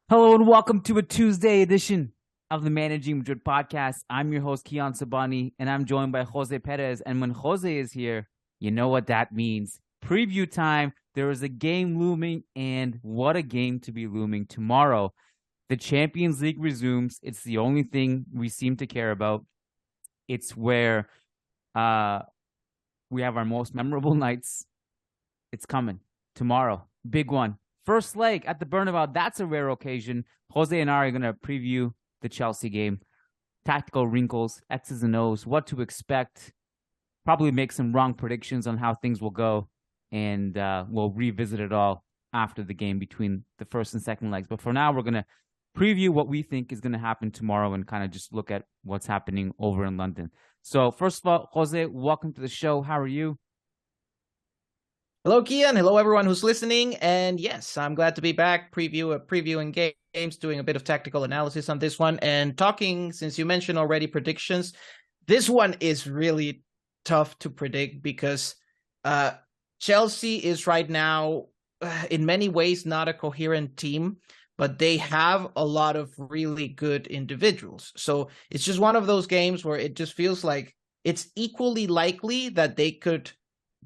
Hello and welcome to a Tuesday edition of the Managing Madrid Podcast. I'm your host, Kiyan Sobhani, and I'm joined by Jose Perez. And when Jose is here, you know what that means. Preview time. There is a game looming, and what a game to be looming tomorrow. The Champions League resumes. It's the only thing we seem to care about. It's where we have our most memorable nights. It's coming tomorrow. Big one. First leg at the Bernabeu. That's a rare occasion. Jose and I are going to preview the Chelsea game. Tactical wrinkles, X's and O's, what to expect. Probably make some wrong predictions on how things will go. And we'll revisit it all after the game between the first and second legs. But for now, we're going to preview what we think is going to happen tomorrow and kind of just look at what's happening over in London. So first of all, Jose, welcome to the show. How are you? Hello, Kiyan. Hello, everyone who's listening. And yes, I'm glad to be back previewing games, doing a bit of tactical analysis on this one, and talking, since you mentioned already predictions. This one is really tough to predict because Chelsea is right now, in many ways, not a coherent team, but they have a lot of really good individuals. So it's just one of those games where it just feels like it's equally likely that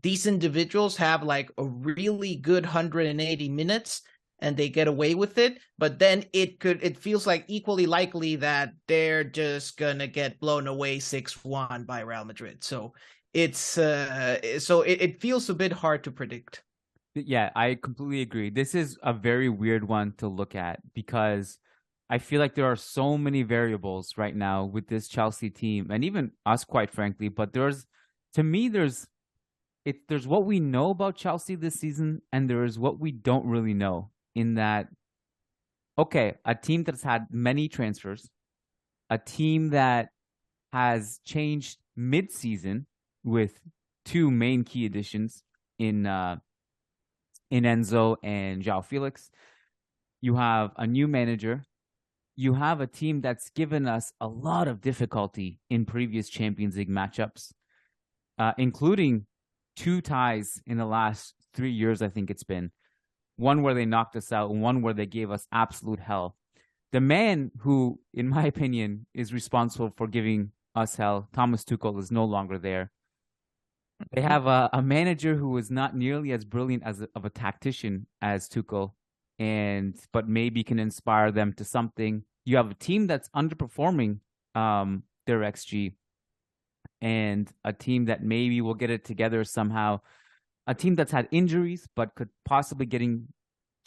these individuals have like a really good 180 minutes and they get away with it, but then it feels like equally likely that they're just gonna get blown away 6-1 by Real Madrid. So it feels a bit hard to predict. Yeah, I completely agree. This is a very weird one to look at because I feel like there are so many variables right now with this Chelsea team and even us, quite frankly. But there's what we know about Chelsea this season, and there is what we don't really know. In that, okay, a team that's had many transfers, a team that has changed mid-season with two main key additions in Enzo and Joao Felix. You have a new manager. You have a team that's given us a lot of difficulty in previous Champions League matchups, including two ties in the last 3 years, I think it's been. One where they knocked us out and one where they gave us absolute hell. The man who, in my opinion, is responsible for giving us hell, Thomas Tuchel, is no longer there. They have a manager who is not nearly as brilliant of a tactician as Tuchel, but maybe can inspire them to something. You have a team that's underperforming their XG, and a team that maybe will get it together somehow. A team that's had injuries, but could possibly getting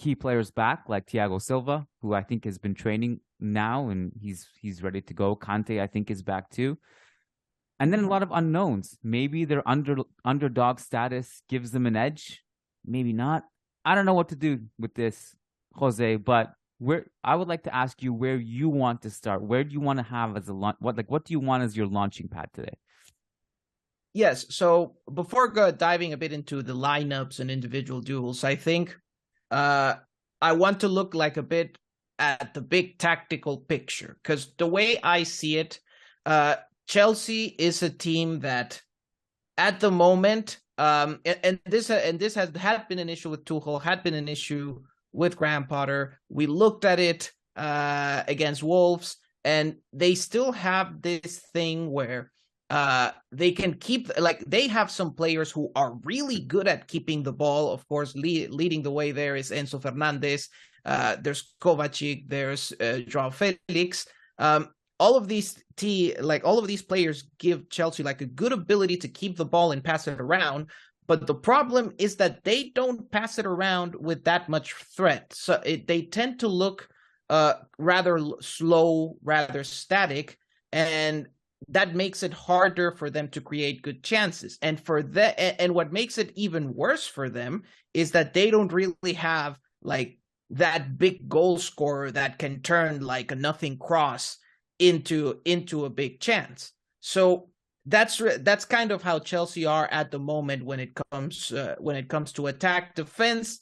key players back, like Thiago Silva, who I think has been training now and he's ready to go. Kante, I think, is back too. And then a lot of unknowns. Maybe their underdog status gives them an edge. Maybe not. I don't know what to do with this, Jose, but I would like to ask you where you want to start. Where do you want to have as what do you want as your launching pad today? Yes, so before diving a bit into the lineups and individual duels, I think I want to look like a bit at the big tactical picture, because the way I see it, Chelsea is a team that at the moment, and this had been an issue with Tuchel, had been an issue with Graham Potter. We looked at it against Wolves, and they still have this thing where they can they have some players who are really good at keeping the ball. Of course, leading the way there is Enzo Fernandez. There's Kovacic. There's Joao Felix. All of these players give Chelsea like a good ability to keep the ball and pass it around. But the problem is that they don't pass it around with that much threat. So they tend to look rather slow, rather static, and that makes it harder for them to create good chances. And what makes it even worse for them is that they don't really have like that big goal scorer that can turn like a nothing cross into a big chance. So that's kind of how Chelsea are at the moment when it comes to attack. Defense,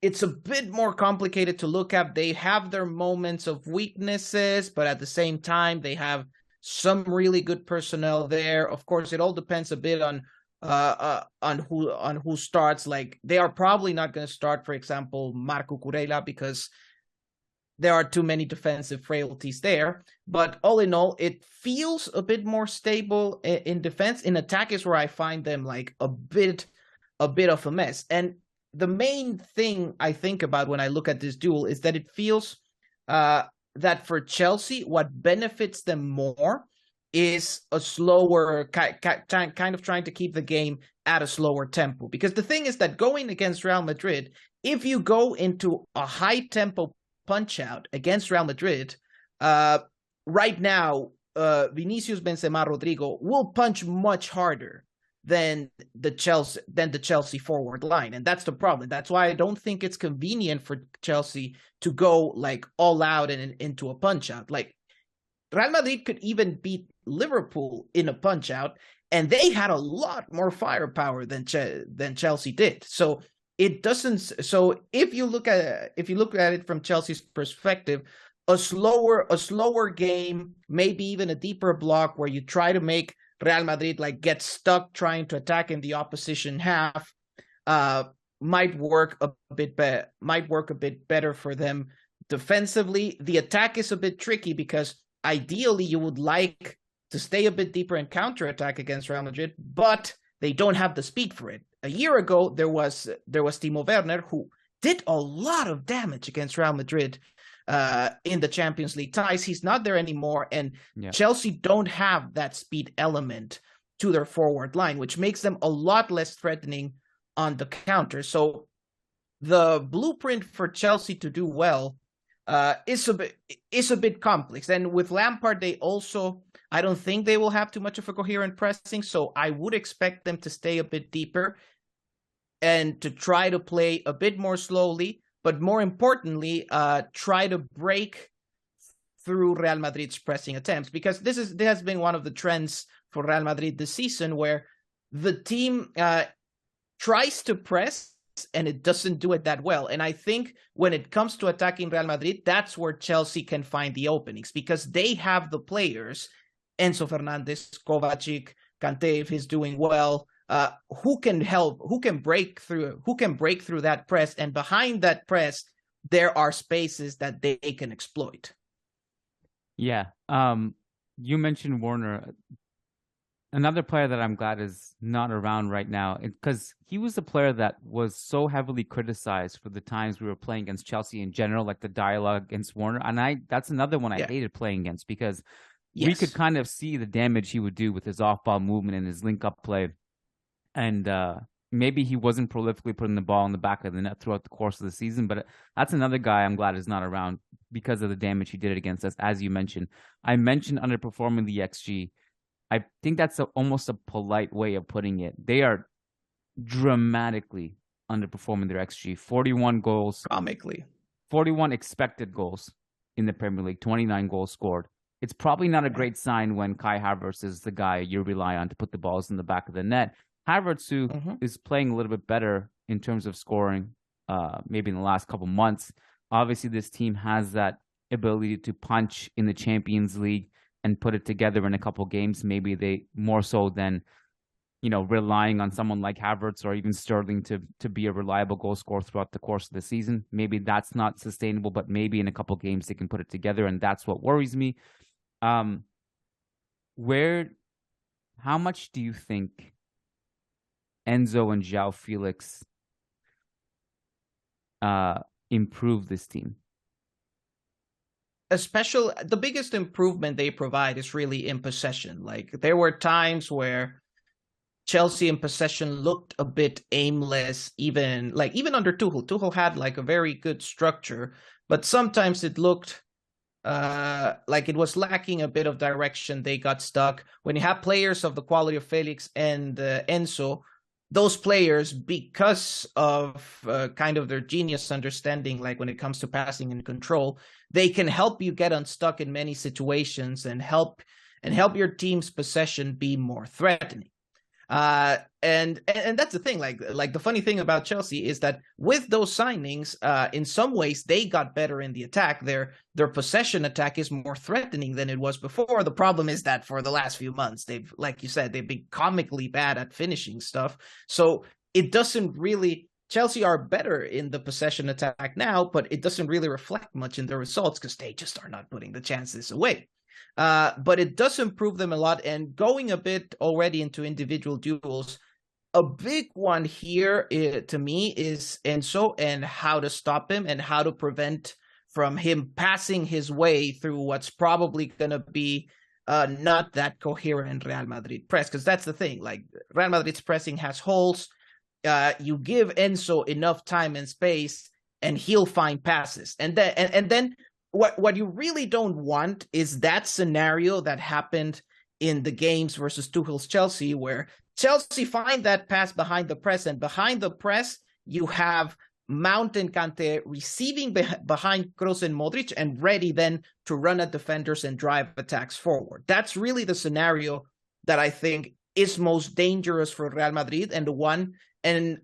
it's a bit more complicated to look at. They have their moments of weaknesses, but at the same time they have some really good personnel there. Of course, it all depends a bit on who starts. Like, they are probably not going to start, for example, Marco Cucurella, because there are too many defensive frailties there. But all in all, it feels a bit more stable in defense. In attack is where I find them like a bit of a mess. And the main thing I think about when I look at this duel is that it feels that for Chelsea, what benefits them more is a slower kind of trying to keep the game at a slower tempo. Because the thing is that going against Real Madrid, if you go into a high tempo punch out against Real Madrid, right now, Vinicius, Benzema, Rodrygo will punch much harder than the Chelsea forward line. And that's the problem. That's why I don't think it's convenient for Chelsea to go like all out and into a punch out. Like Real Madrid could even beat Liverpool in a punch out, and they had a lot more firepower than Chelsea did. So it doesn't. So if you look at it from Chelsea's perspective, a slower game, maybe even a deeper block where you try to make Real Madrid like get stuck trying to attack in the opposition half, might work a bit better for them defensively. The attack is a bit tricky because ideally you would like to stay a bit deeper and counterattack against Real Madrid, but they don't have the speed for it. A year ago, there was Timo Werner, who did a lot of damage against Real Madrid in the Champions League ties. He's not there anymore, and Chelsea don't have that speed element to their forward line, which makes them a lot less threatening on the counter. So the blueprint for Chelsea to do well is a bit complex. And with Lampard, I don't think they will have too much of a coherent pressing, so I would expect them to stay a bit deeper and to try to play a bit more slowly, but more importantly, try to break through Real Madrid's pressing attempts, because this has been one of the trends for Real Madrid this season, where the team tries to press and it doesn't do it that well. And I think when it comes to attacking Real Madrid, that's where Chelsea can find the openings, because they have the players, Enzo Fernandez, Kovacic, Kante, if he's doing well, who can break through that press, and behind that press there are spaces that they can exploit. Yeah. You mentioned Werner. Another player that I'm glad is not around right now, because he was a player that was so heavily criticized for the times we were playing against Chelsea in general, like the dialogue against Werner. And that's another one I hated playing against, because we could kind of see the damage he would do with his off-ball movement and his link-up play. And maybe he wasn't prolifically putting the ball in the back of the net throughout the course of the season, but that's another guy I'm glad is not around because of the damage he did against us, as you mentioned. I mentioned underperforming the XG. I think that's almost a polite way of putting it. They are dramatically underperforming their XG. 41 goals. Comically. 41 expected goals in the Premier League, 29 goals scored. It's probably not a great sign when Kai Havertz is the guy you rely on to put the balls in the back of the net. Havertz, who is playing a little bit better in terms of scoring, maybe in the last couple months. Obviously, this team has that ability to punch in the Champions League and put it together in a couple games. Maybe they more so than, relying on someone like Havertz or even Sterling to be a reliable goal scorer throughout the course of the season. Maybe that's not sustainable, but maybe in a couple games they can put it together, and that's what worries me. How much do you think Enzo and Joao Felix improve this team? The biggest improvement they provide is really in possession. Like, there were times where Chelsea in possession looked a bit aimless, even under Tuchel. Tuchel had like a very good structure, but sometimes it looked like it was lacking a bit of direction. They got stuck. When you have players of the quality of Felix and Enzo, those players, because of kind of their genius understanding, like when it comes to passing and control, they can help you get unstuck in many situations and help your team's possession be more threatening. And that's the thing. Like the funny thing about Chelsea is that with those signings, in some ways they got better in the attack. Their possession attack is more threatening than it was before. The problem is that for the last few months, like you said, they've been comically bad at finishing stuff. So it doesn't really Chelsea are better in the possession attack now, but it doesn't really reflect much in the results because they just are not putting the chances away. But it does improve them a lot. And going a bit already into individual duels, a big one here to me is Enzo and how to stop him and how to prevent from him passing his way through what's probably going to be not that coherent Real Madrid press. Because that's the thing, like Real Madrid's pressing has holes. You give Enzo enough time and space and he'll find passes. And then what you really don't want is that scenario that happened in the games versus Tuchel's Chelsea, where Chelsea find that pass behind the press, and behind the press, you have Mount and Kante receiving behind Kroos and Modric and ready then to run at defenders and drive attacks forward. That's really the scenario that I think is most dangerous for Real Madrid, and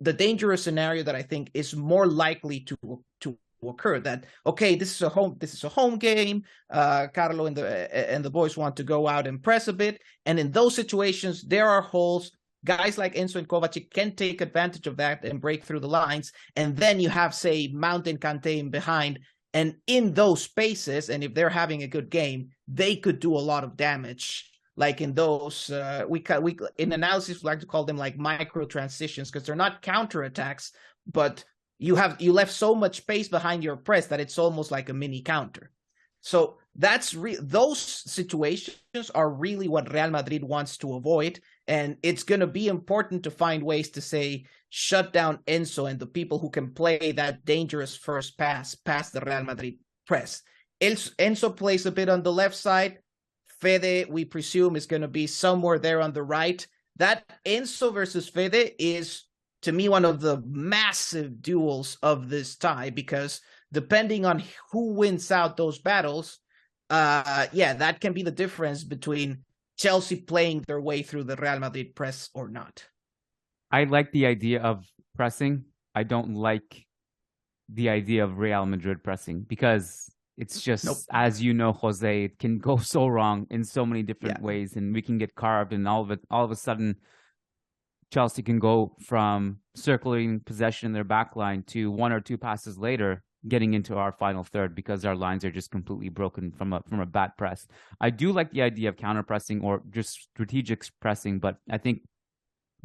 the dangerous scenario that I think is more likely to occur. That okay, this is a home game. Carlo and the boys want to go out and press a bit, and in those situations there are holes. Guys like Enzo and Kovacic can take advantage of that and break through the lines, and then you have, say, Mount and Kante in behind, and in those spaces, and if they're having a good game, they could do a lot of damage. Like in those, we in analysis we like to call them like micro transitions, because they're not counterattacks, but you left so much space behind your press that it's almost like a mini counter. So those situations are really what Real Madrid wants to avoid, and it's going to be important to find ways to say shut down Enzo and the people who can play that dangerous first pass past the Real Madrid press. Enzo plays a bit on the left side. Fede, we presume, is going to be somewhere there on the right. That Enzo versus Fede is, to me, one of the massive duels of this tie, because depending on who wins out those battles, that can be the difference between Chelsea playing their way through the Real Madrid press or not. I like the idea of pressing. I don't like the idea of Real Madrid pressing, because it's just, as you know, Jose, it can go so wrong in so many different ways, and we can get carved, and all of a sudden Chelsea can go from circling possession in their back line to one or two passes later getting into our final third, because our lines are just completely broken from a bad press. I do like the idea of counter pressing or just strategic pressing, but I think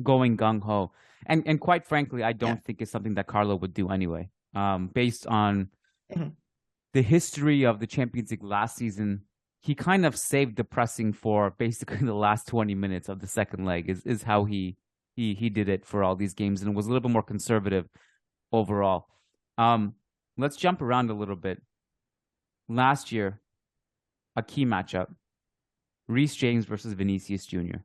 going gung ho, and quite frankly, I don't think it's something that Carlo would do anyway. Based on the history of the Champions League last season, he kind of saved the pressing for basically the last 20 minutes of the second leg. Is how he did it for all these games, and it was a little bit more conservative overall. Let's jump around a little bit. Last year, a key matchup, Reece James versus Vinicius Jr.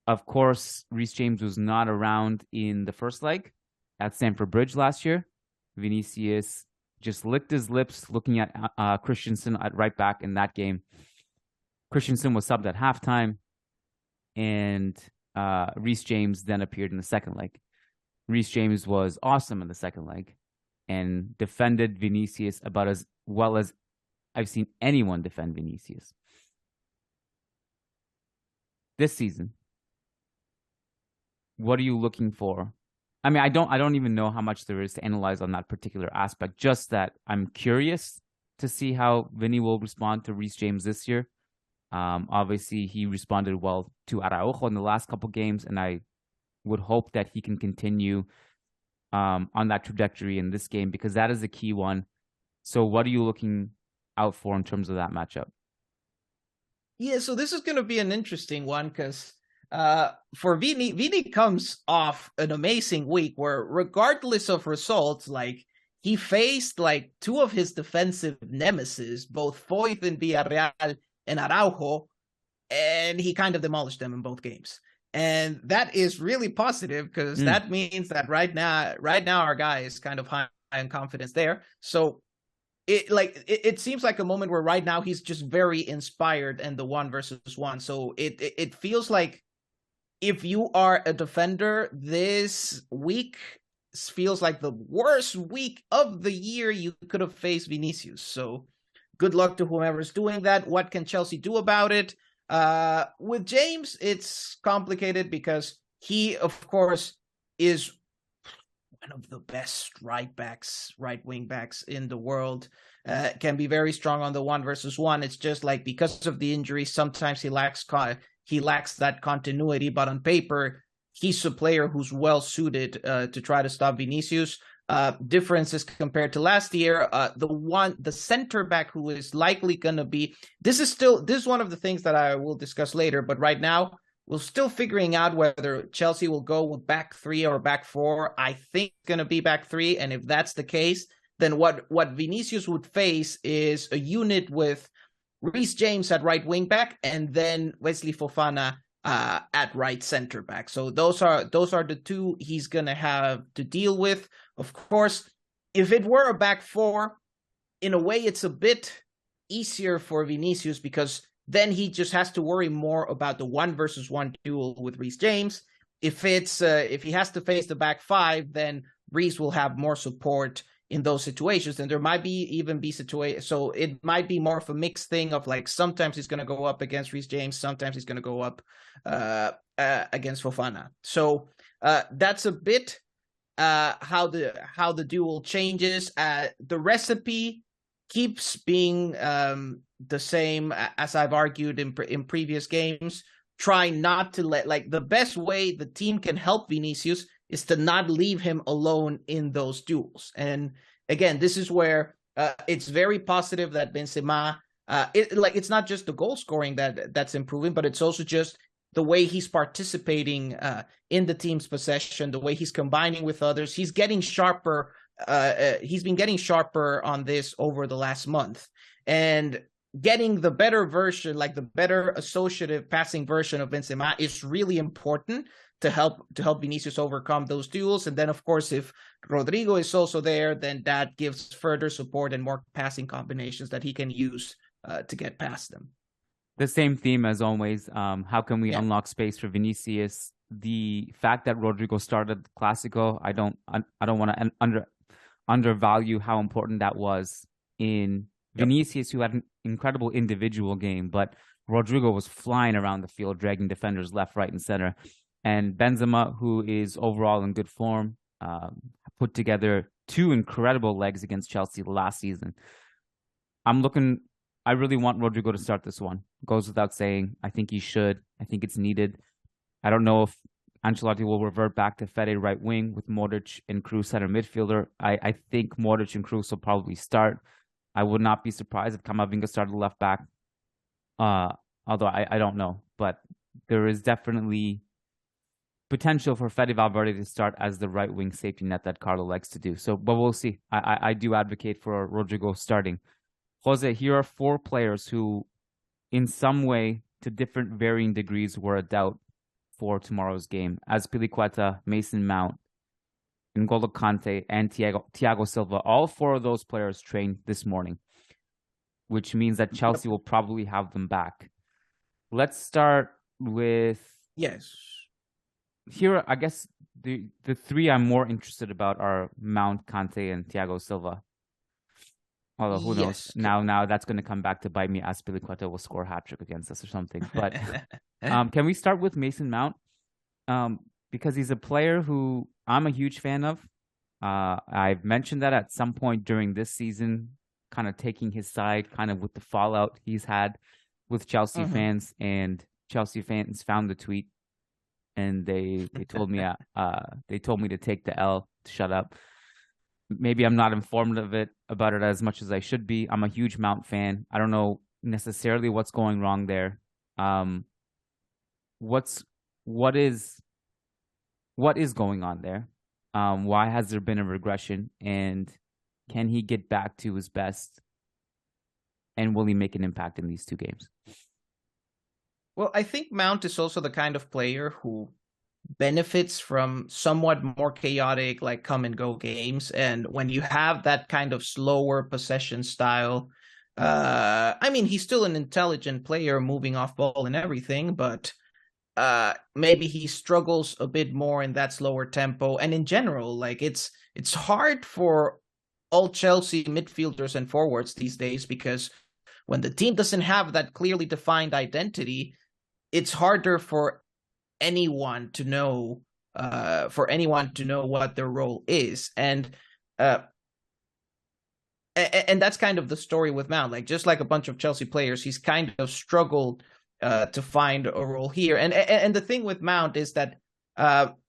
Of course, Reece James was not around in the first leg at Stamford Bridge last year. Vinicius just licked his lips looking at Christensen at right back in that game. Christensen was subbed at halftime, and Reece James then appeared in the second leg. Reece James was awesome in the second leg and defended Vinicius about as well as I've seen anyone defend Vinicius. This season, what are you looking for? I mean, I don't even know how much there is to analyze on that particular aspect. Just that I'm curious to see how Vinny will respond to Reece James this year. Obviously, he responded well to Araujo in the last couple games, and I would hope that he can continue on that trajectory in this game, because that is a key one. So what are you looking out for in terms of that matchup? Yeah, so this is going to be an interesting one, because for Vini comes off an amazing week where, regardless of results, like he faced like two of his defensive nemesis, both Foyth and Villarreal and Araujo, and he kind of demolished them in both games. And that is really positive, because that means that right now our guy is kind of high in confidence there. So it seems like a moment where right now he's just very inspired in the 1-versus-1. So it feels like if you are a defender, this week feels like the worst week of the year you could have faced Vinicius. So good luck to whoever's doing that. What can Chelsea do about it? With James, it's complicated because he, of course, is one of the best right wing backs in the world. Can be very strong on the 1-versus-1. It's just like because of the injury, sometimes he lacks that continuity. But on paper, he's a player who's well suited to try to stop Vinicius. Differences compared to last year. The center back who is likely going to be this is one of the things that I will discuss later. But right now, we're still figuring out whether Chelsea will go with back 3 or back 4. I think it's going to be back 3. And if that's the case, then what Vinicius would face is a unit with Reece James at right wing back and then Wesley Fofana at right center back. So those are the two he's going to have to deal with. Of course, if it were a back 4, in a way, it's a bit easier for Vinicius because then he just has to worry more about the 1-versus-1 duel with Reece James. If he has to face the back 5, then Reece will have more support in those situations. And there might be situations. So it might be more of a mixed thing of like sometimes he's going to go up against Reece James, sometimes he's going to go up against Fofana. So that's a bit how the duel changes. The recipe keeps being the same as I've argued in previous games. Try not to the best way the team can help Vinicius is to not leave him alone in those duels. And again, this is where it's very positive that Benzema, it's not just the goal scoring that's improving, but it's also just the way he's participating in the team's possession, the way he's combining with others. He's getting sharper. He's been getting sharper on this over the last month, and getting the better version, like the better associative passing version of Benzema, is really important to help Vinicius overcome those duels. And then, of course, if Rodrygo is also there, then that gives further support and more passing combinations that he can use to get past them. The same theme as always. How can we unlock space for Vinicius? The fact that Rodrygo started the Clásico, I don't want to undervalue how important that was in Vinicius, who had an incredible individual game, but Rodrygo was flying around the field, dragging defenders left, right, and center. And Benzema, who is overall in good form, put together 2 incredible legs against Chelsea last season. I really want Rodrygo to start this one. Goes without saying. I think he should. I think it's needed. I don't know if Ancelotti will revert back to Fede right wing with Modric and Kroos center midfielder. I think Modric and Kroos will probably start. I would not be surprised if Camavinga started left back. Although I don't know. But there is definitely potential for Fede Valverde to start as the right wing safety net that Carlo likes to do. So, but we'll see. I do advocate for Rodrygo starting. Jose, here are 4 players who, in some way, to different varying degrees, were a doubt for tomorrow's game. Azpilicueta, Mason Mount, N'Golo Kante, and Thiago Silva. All 4 of those players trained this morning, which means that Chelsea will probably have them back. Let's start with... Yes. Here, I guess the 3 I'm more interested about are Mount, Kante, and Thiago Silva. Although who knows? Now that's going to come back to bite me. Azpilicueta will score a hat-trick against us or something. But can we start with Mason Mount? Because he's a player who I'm a huge fan of. I've mentioned that at some point during this season, kind of taking his side, kind of with the fallout he's had with Chelsea fans. And Chelsea fans found the tweet, and they told me to take the L, to shut up. Maybe I'm not informed about it as much as I should be. I'm a huge Mount fan. I don't know necessarily what's going wrong there. What is going on there? Why has there been a regression? And can he get back to his best? And will he make an impact in these 2 games? Well, I think Mount is also the kind of player who benefits from somewhat more chaotic, like come and go games. And when you have that kind of slower possession style, he's still an intelligent player, moving off ball and everything, but maybe he struggles a bit more in that slower tempo. And in general, like it's hard for all Chelsea midfielders and forwards these days, because when the team doesn't have that clearly defined identity, it's harder for anyone to know anyone to know what their role is. And that's kind of the story with Mount. Like, just like a bunch of Chelsea players, he's kind of struggled to find a role here. And the thing with Mount is that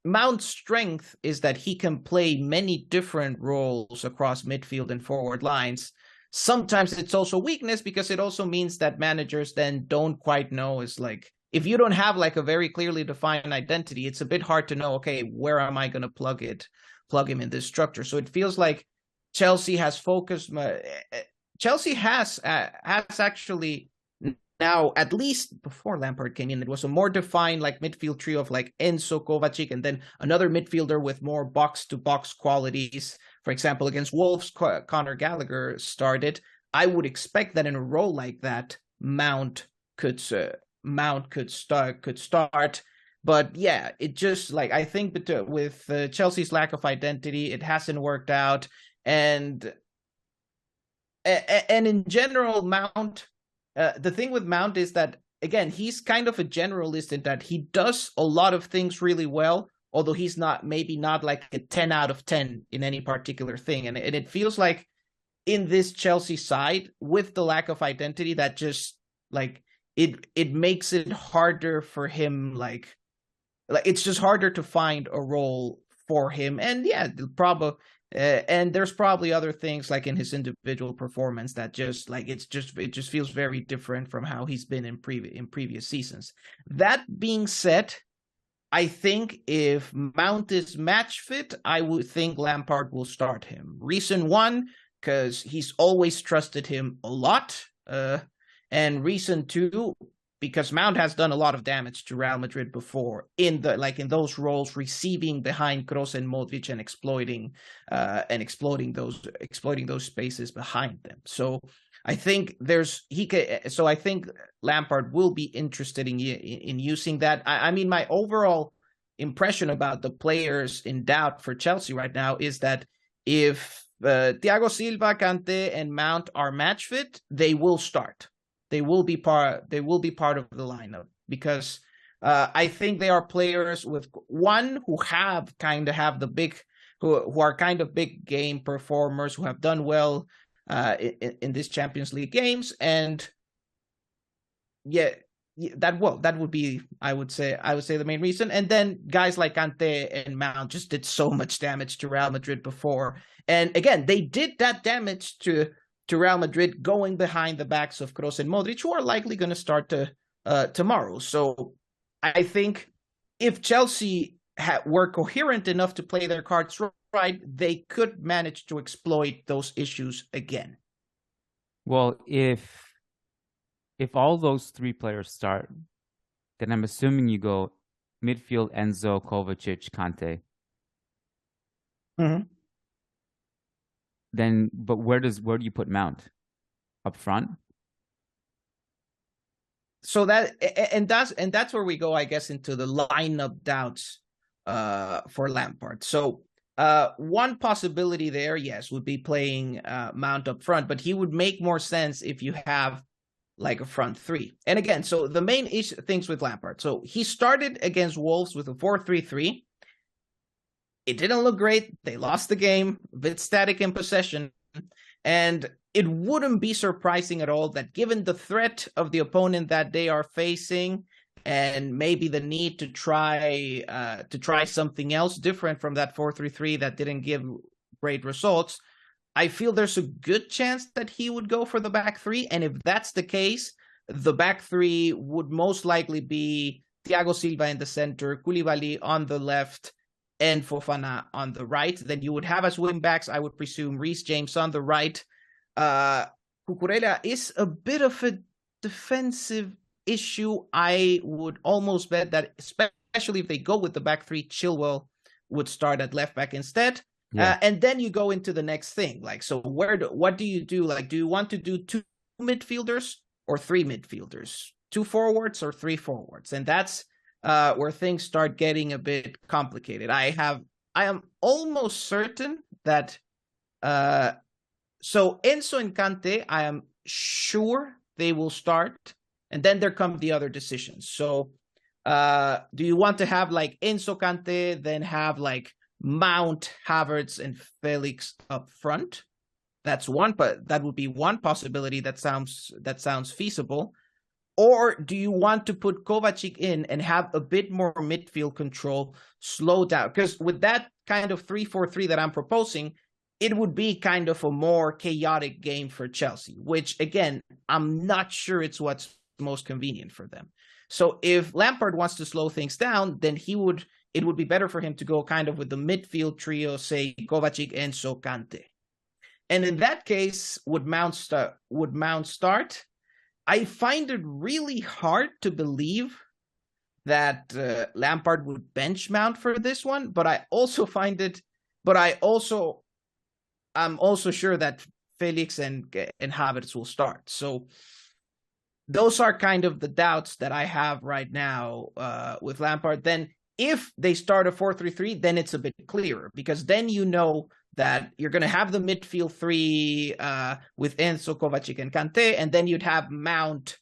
Mount's strength is that he can play many different roles across midfield and forward lines. Sometimes it's also weakness, because it also means that managers then don't quite know, is like, if you don't have like a very clearly defined identity, it's a bit hard to know, okay, where am I going to plug him in this structure? So it feels like Chelsea has focused. Chelsea has actually now, at least before Lampard came in, it was a more defined like midfield trio of like Enzo, Kovacic, and then another midfielder with more box-to-box qualities. For example, against Wolves, Conor Gallagher started. I would expect that in a role like that, Mount could start. But yeah, it just like, I think with Chelsea's lack of identity, it hasn't worked out. And in general, Mount, the thing with Mount is that, again, he's kind of a generalist in that he does a lot of things really well, although he's maybe not like a 10 out of 10 in any particular thing. And it feels like in this Chelsea side, with the lack of identity, that just like it makes it harder for him. Like it's just harder to find a role for him. And yeah, and there's probably other things like in his individual performance that just like it just feels very different from how he's been in previous seasons. That being said, I think if Mount is match fit, I would think Lampard will start him. Reason one, because he's always trusted him a lot, and reason two, because Mount has done a lot of damage to Real Madrid before in those roles, receiving behind Kroos and Modric and exploiting those spaces behind them. So I think I think Lampard will be interested in using that. I mean, my overall impression about the players in doubt for Chelsea right now is that if Thiago Silva, Kante, and Mount are match fit, they will start. They will be part of the lineup, because I think they are players with one who are kind of big game performers, who have done well in this Champions League games, and that would be, I would say the main reason. And then guys like Kante and Mount just did so much damage to Real Madrid before, and again, they did that damage to Real Madrid going behind the backs of Kroos and Modric, who are likely going to start tomorrow. So I think if Chelsea were coherent enough to play their cards right, they could manage to exploit those issues again. Well, if all those three players start, then I'm assuming you go midfield Enzo, Kovacic, Kante. Mm-hmm. Then, but where do you put Mount? Up front? So that's where we go, I guess, into the lineup doubts for Lampard. So one possibility there, yes, would be playing Mount up front, but he would make more sense if you have like a front three. And again, so the main things with Lampard. So he started against Wolves with a 4-3-3. It didn't look great. They lost the game, a bit static in possession. And it wouldn't be surprising at all that, given the threat of the opponent that they are facing, and maybe the need to try something else different from that 4-3-3 that didn't give great results, I feel there's a good chance that he would go for the back three. And if that's the case, the back three would most likely be Thiago Silva in the center, Koulibaly on the left, and Fofana on the right. Then you would have as wing backs, I would presume, Reece James on the right. Cucurella is a bit of a defensive issue. I would almost bet that, especially if they go with the back three, Chilwell would start at left back instead. Yeah. And then you go into the next thing. Like, so what do you do? Like, do you want to do two midfielders or three midfielders? Two forwards or three forwards? And that's where things start getting a bit complicated. I am almost certain that so Enzo and Kante, I am sure they will start, and then there come the other decisions. So Do you want to have like Enzo Kante, then have like Mount, Havertz, and Felix up front? That's one, but that would be one possibility that sounds feasible. Or do you want to put Kovacic in and have a bit more midfield control, slow down? Because with that kind of 3-4-3 that I'm proposing, it would be kind of a more chaotic game for Chelsea, which, again, I'm not sure it's what's most convenient for them. So if Lampard wants to slow things down, then it would be better for him to go kind of with the midfield trio, say Kovacic, Enzo, Kante. And in that case, would Mount start? I find it really hard to believe that Lampard would bench Mount for this one, but I'm also sure that Felix and Havertz will start. So those are kind of the doubts that I have right now with Lampard. Then if they start a 4-3-3, then it's a bit clearer, because then you know that you're going to have the midfield three with Enzo, Kovacic, and Kante, and then you'd have Mount,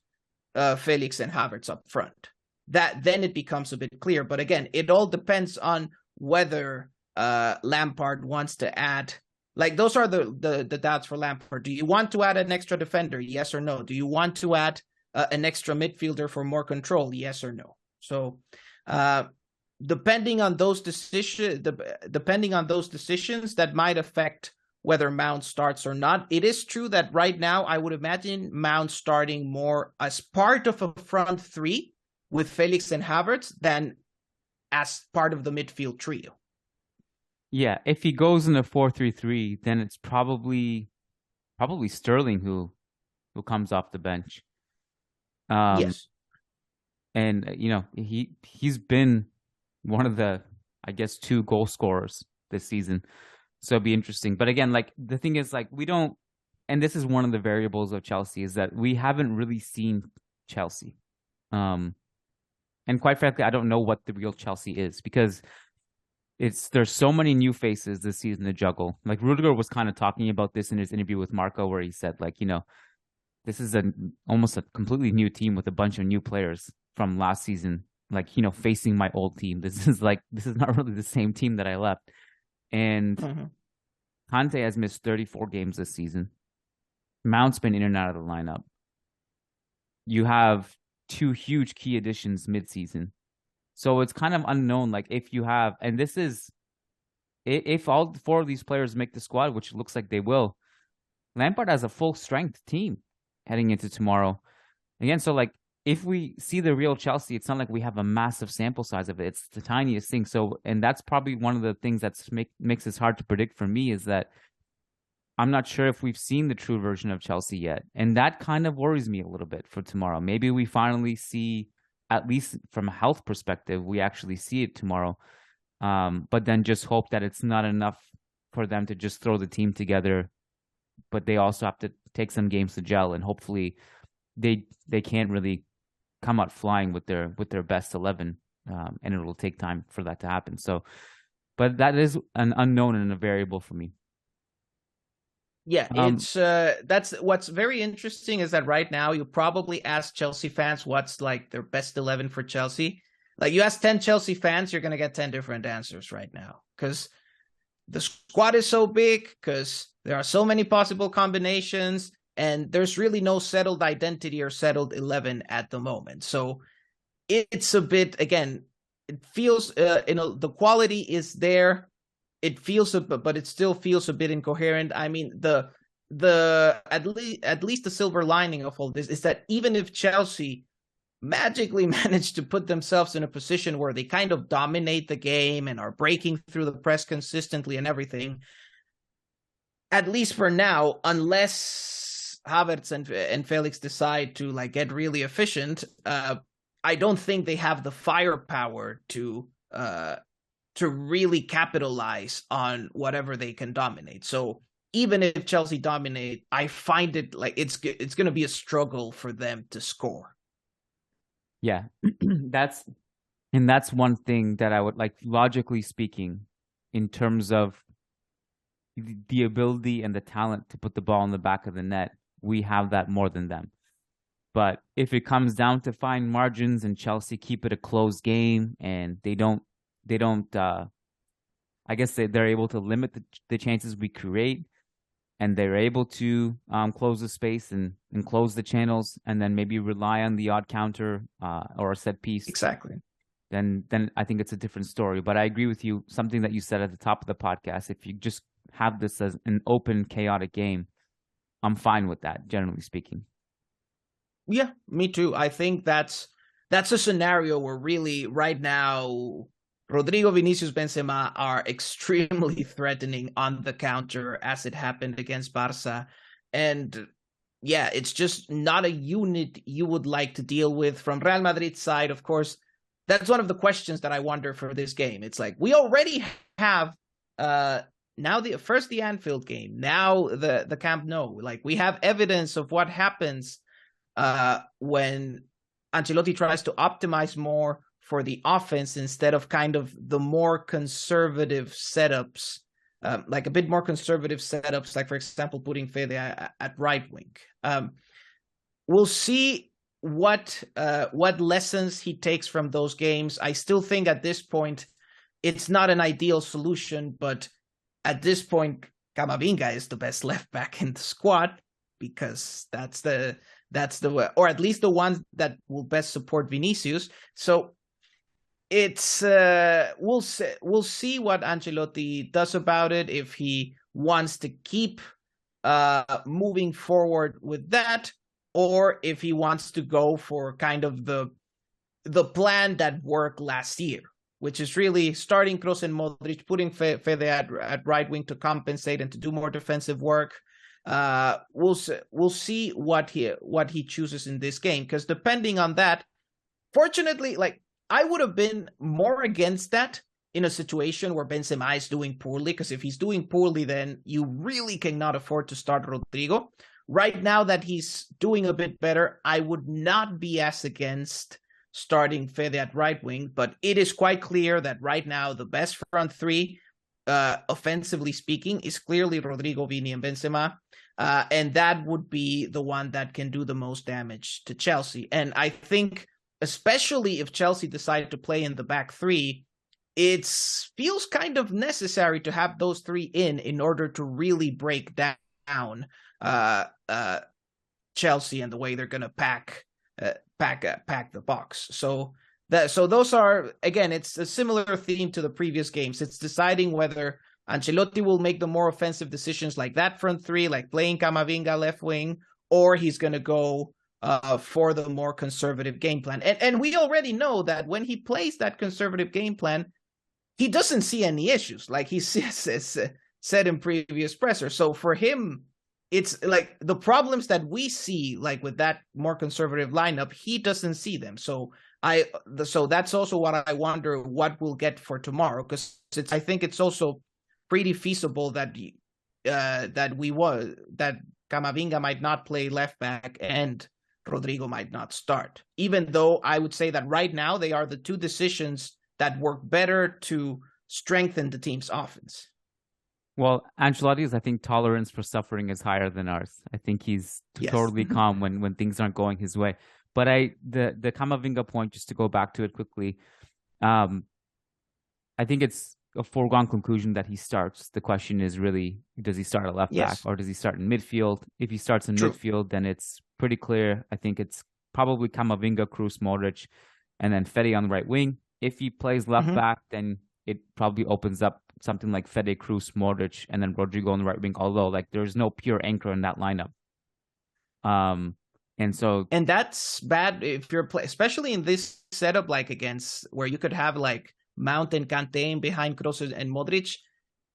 Felix, and Havertz up front. Then it becomes a bit clear. But again, it all depends on whether Lampard wants to add. Like, those are the doubts for Lampard. Do you want to add an extra defender? Yes or no? Do you want to add an extra midfielder for more control? Yes or no? So depending on those decisions, that might affect whether Mount starts or not. It is true that right now I would imagine Mount starting more as part of a front three with Felix and Havertz than as part of the midfield trio. Yeah, if he goes in a 4-3-3, then it's probably Sterling who comes off the bench. Yes. And he's been one of the, I guess, 2 goal scorers this season. So it'd be interesting. But again, like, the thing is, like, we don't, and this is one of the variables of Chelsea, is that we haven't really seen Chelsea. And quite frankly, I don't know what the real Chelsea is, because there's so many new faces this season to juggle. Like, Rudiger was kind of talking about this in his interview with Marco, where he said, like, this is almost a completely new team with a bunch of new players from last season. Like, facing my old team. This is not really the same team that I left. And Kante has missed 34 games this season. Mount's been in and out of the lineup. You have 2 huge key additions mid-season. So it's kind of unknown, like, if you have, and this is, if all 4 of these players make the squad, which looks like they will, Lampard has a full-strength team heading into tomorrow. Again, so, like, if we see the real Chelsea, it's not like we have a massive sample size of it. It's the tiniest thing. So, and that's probably one of the things that makes this hard to predict for me, is that I'm not sure if we've seen the true version of Chelsea yet. And that kind of worries me a little bit for tomorrow. Maybe we finally see, at least from a health perspective, we actually see it tomorrow. But then just hope that it's not enough for them to just throw the team together, but they also have to take some games to gel, and hopefully they can't really come out flying with their best 11, and it will take time for that to happen. So, but that is an unknown and a variable for me. Yeah, it's that's what's very interesting, is that right now you probably ask Chelsea fans what's like their best 11 for Chelsea. Like, you ask 10 Chelsea fans, you're going to get 10 different answers right now, because the squad is so big, because there are so many possible combinations, and there's really no settled identity or settled 11 at the moment. So it's a bit, again, it feels, the quality is there. It feels, but it still feels a bit incoherent. I mean, at least the silver lining of all this is that even if Chelsea magically managed to put themselves in a position where they kind of dominate the game and are breaking through the press consistently and everything, at least for now, unless Havertz and Felix decide to, like, get really efficient, I don't think they have the firepower to really capitalize on whatever they can dominate. So even if Chelsea dominate, I find it like it's going to be a struggle for them to score. Yeah, that's one thing that I would like, logically speaking, in terms of the ability and the talent to put the ball in the back of the net. We have that more than them. But if it comes down to fine margins and Chelsea keep it a close game and they don't, I guess they're able to limit the chances we create, and they're able to close the space and close the channels, and then maybe rely on the odd counter or a set piece. Exactly. Then I think it's a different story. But I agree with you. Something that you said at the top of the podcast, if you just have this as an open, chaotic game, I'm fine with that, generally speaking. Yeah, me too. I think that's a scenario where really right now Rodrygo, Vinicius, Benzema are extremely threatening on the counter, as it happened against Barca. And yeah, it's just not a unit you would like to deal with. From Real Madrid's side, of course, that's one of the questions that I wonder for this game. It's like, we already have now the Anfield game, now the Camp Nou. Like, we have evidence of what happens when Ancelotti tries to optimize more for the offense instead of kind of the more conservative setups, like a bit more conservative setups, like, for example, putting Fede at right wing. We'll see what lessons he takes from those games. I still think at this point it's not an ideal solution, but at this point Camavinga is the best left back in the squad, because that's the or at least the one that will best support Vinicius. So it's we'll see what Ancelotti does about it, if he wants to keep moving forward with that, or if he wants to go for kind of the plan that worked last year, which is really starting Kroos and Modric, putting Fede at right wing to compensate and to do more defensive work. We'll see what he chooses in this game, because depending on that, fortunately, like, I would have been more against that in a situation where Benzema is doing poorly, because if he's doing poorly, then you really cannot afford to start Rodrygo. Right now that he's doing a bit better, I would not be as against starting Fede at right wing, but it is quite clear that right now the best front three, offensively speaking, is clearly Rodrygo, Vini, and Benzema. And that would be the one that can do the most damage to Chelsea. And I think, especially if Chelsea decide to play in the back three, it feels kind of necessary to have those three in order to really break down Chelsea and the way they're going to pack the box. So those are, again, it's a similar theme to the previous games. It's deciding whether Ancelotti will make the more offensive decisions, like that front three, like playing Camavinga left wing, or he's going to go for the more conservative game plan. And we already know that when he plays that conservative game plan, he doesn't see any issues, like he said in previous pressers. So for him, it's like the problems that we see, like with that more conservative lineup, he doesn't see them. So that's also what I wonder what we'll get for tomorrow, because I think it's also pretty feasible that Camavinga might not play left back and Rodrygo might not start, even though I would say that right now they are the two decisions that work better to strengthen the team's offense. Well, Ancelotti's, I think, tolerance for suffering is higher than ours. I think he's totally calm when things aren't going his way. But the Camavinga point, just to go back to it quickly, I think it's a foregone conclusion that he starts. The question is really, does he start at left back or does he start in midfield? If he starts in midfield, then it's pretty clear. I think it's probably Camavinga, Kroos, Modric, and then Fede on the right wing. If he plays left back, then it probably opens up something like Fede, Kroos, Modric, and then Rodrygo on the right wing. Although, like, there's no pure anchor in that lineup. And that's bad if you're especially in this setup, like against where you could have like Mount and Kante behind Kroos and Modric.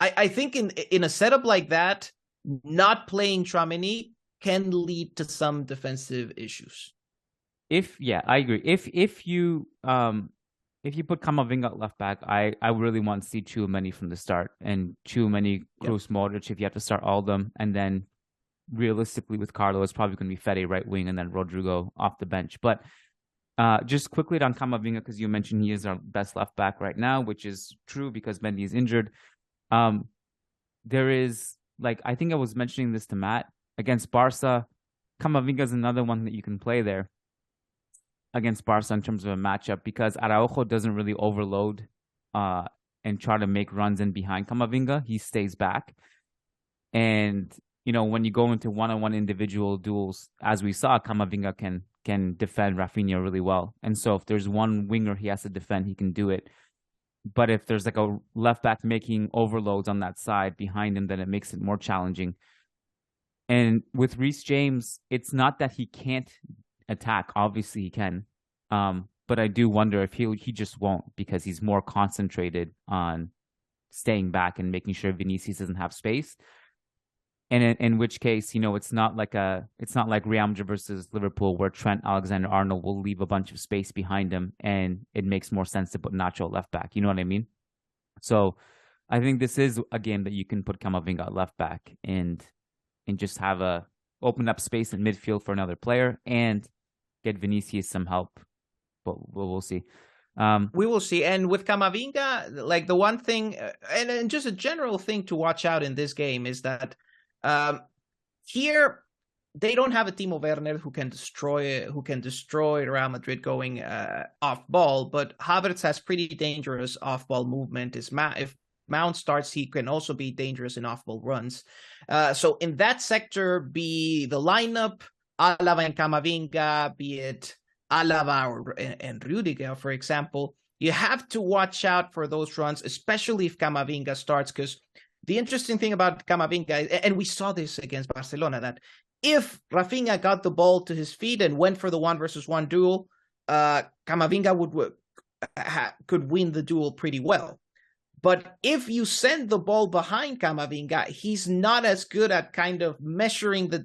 I think in a setup like that, not playing Tchouaméni can lead to some defensive issues. I agree. If you put Camavinga at left back, I really want to see Tchouaméni from the start, and Tchouaméni, Kroos, Modric, if you have to start all of them, and then realistically with Carlo, it's probably going to be Fede right wing and then Rodrygo off the bench. But just quickly on Camavinga, because you mentioned he is our best left back right now, which is true because Mendy is injured. There is, like, I think I was mentioning this to Matt, against Barca, Camavinga is another one that you can play there against Barca in terms of a matchup, because Araujo doesn't really overload and try to make runs in behind Camavinga. He stays back. And, when you go into one-on-one individual duels, as we saw, Camavinga can defend Rafinha really well. And so if there's one winger he has to defend, he can do it. But if there's like a left back making overloads on that side behind him, then it makes it more challenging. And with Reece James, it's not that he can't attack. Obviously he can. But I do wonder if he just won't, because he's more concentrated on staying back and making sure Vinicius doesn't have space. And in which case, it's not like Real Madrid versus Liverpool, where Trent Alexander-Arnold will leave a bunch of space behind him, and it makes more sense to put Nacho left back. You know what I mean? So I think this is a game that you can put Camavinga at left back and just have open up space in midfield for another player and get Vinicius some help. But we'll see. We will see. And with Camavinga, like the one thing, and just a general thing to watch out in this game is that here they don't have a Timo Werner who can destroy Real Madrid going off ball, but Havertz has pretty dangerous off ball movement. If Mount starts, he can also be dangerous in off ball runs. So in that sector, be the lineup Alaba and Camavinga, be it Alaba and Rudiger, for example, you have to watch out for those runs, especially if Camavinga starts, because the interesting thing about Camavinga, and we saw this against Barcelona, that if Rafinha got the ball to his feet and went for the 1-versus-1 duel, Camavinga could win the duel pretty well. But if you send the ball behind Camavinga, he's not as good at kind of measuring the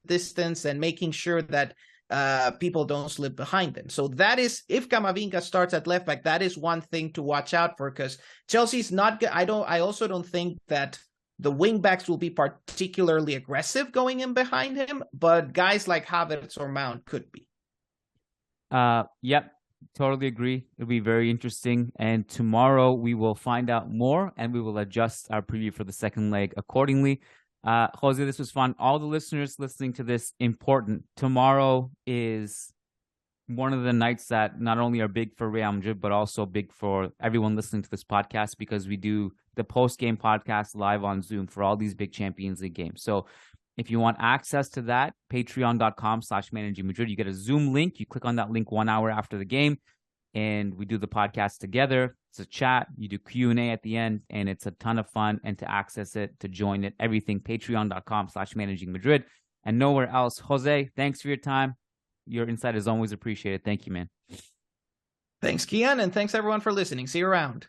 distance and making sure that people don't slip behind them. So that is, if Camavinga starts at left back, that is one thing to watch out for, because Chelsea's not good. I also don't think that the wing backs will be particularly aggressive going in behind him, but guys like Havertz or Mount could be. Yep, totally agree. It'll be very interesting. And tomorrow we will find out more, and we will adjust our preview for the second leg accordingly. Jose, this was fun. All the listeners listening to this, important. Tomorrow is one of the nights that not only are big for Real Madrid, but also big for everyone listening to this podcast, because we do the post-game podcast live on Zoom for all these big Champions League games. So if you want access to that, patreon.com/Managing Madrid, you get a Zoom link. You click on that link 1 hour after the game, and we do the podcast together. It's a chat. You do Q&A at the end, and it's a ton of fun. And to access it, to join it, everything, patreon.com/Managing Madrid, and nowhere else. Jose, thanks for your time. Your insight is always appreciated. Thank you, man. Thanks, Kiyan, and thanks everyone for listening. See you around.